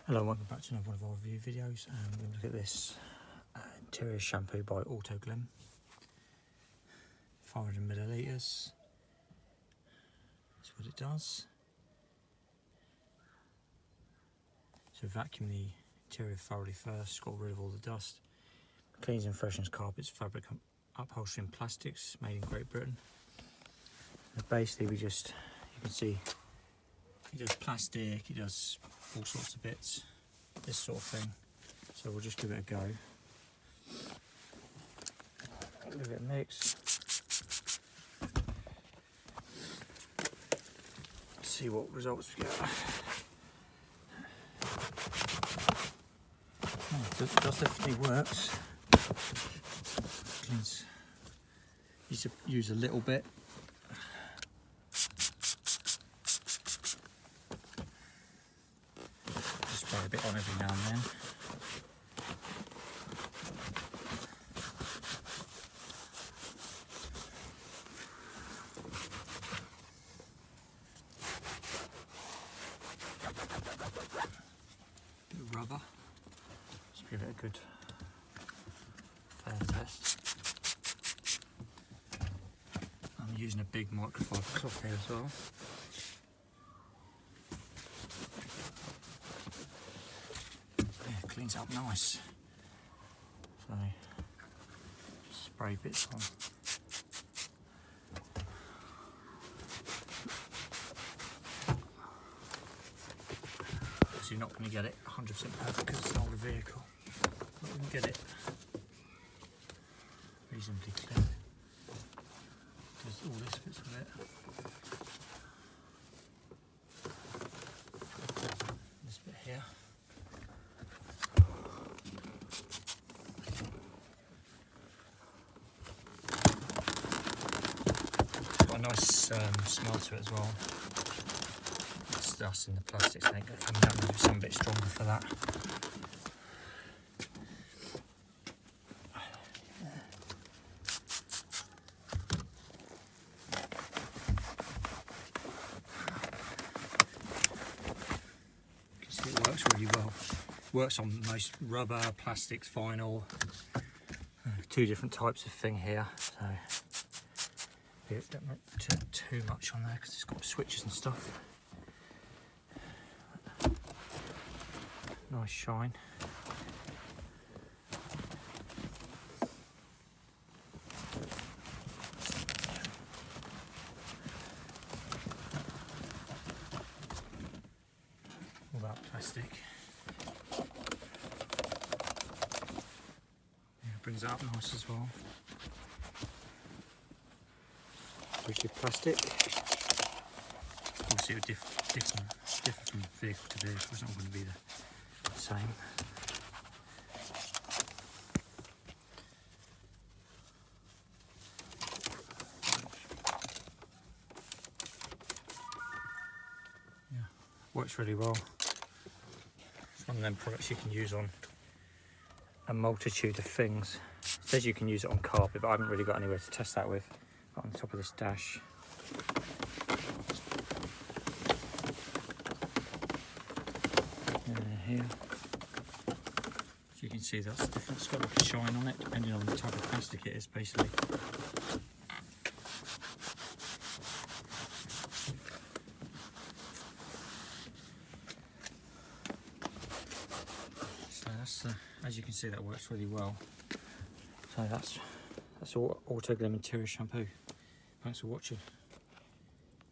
Hello and welcome back to another one of our review videos. We're going to look at this interior shampoo by AutoGlym. 500 millilitres. That's what it does. So vacuum the interior thoroughly first, got rid of all the dust. Cleans and freshens carpets, fabric, upholstery and plastics, made in Great Britain. And basically you can see it does plastic, it does all sorts of bits, this sort of thing. So we'll just give it a go. Give it a mix. See what results we get. Oh, it does definitely works. Cleans. Use a little bit. Spray a bit on every now and then. Bit of rubber. Just give it a good fair test. I'm using a big microfiber cloth here as well. Cleans up nice. So just spray bits on. So you're not going to get it 100% perfect because it's an older vehicle, but you can get it reasonably clean. Does all this bits of it. This bit here. Got a nice smell to it as well. It's dust in the plastics, I think coming out maybe some bit stronger for that. You can see it works really well. Works on most rubber, plastics, vinyl. Two different types of thing here. So don't put too much on there because it's got switches and stuff. Nice shine. All that plastic. Yeah, brings it up nice as well. Rigid plastic. Obviously it would differ from vehicle to vehicle, it's not going to be the same. Yeah, works really well. It's one of them products you can use on a multitude of things. It says you can use it on carpet, but I haven't really got anywhere to test that with. On the top of this dash. Here. As you can see, that's different. It's got like a shine on it, depending on the type of plastic it is, basically. So that's as you can see, that works really well. So that's all AutoGlym interior shampoo. Thanks for watching.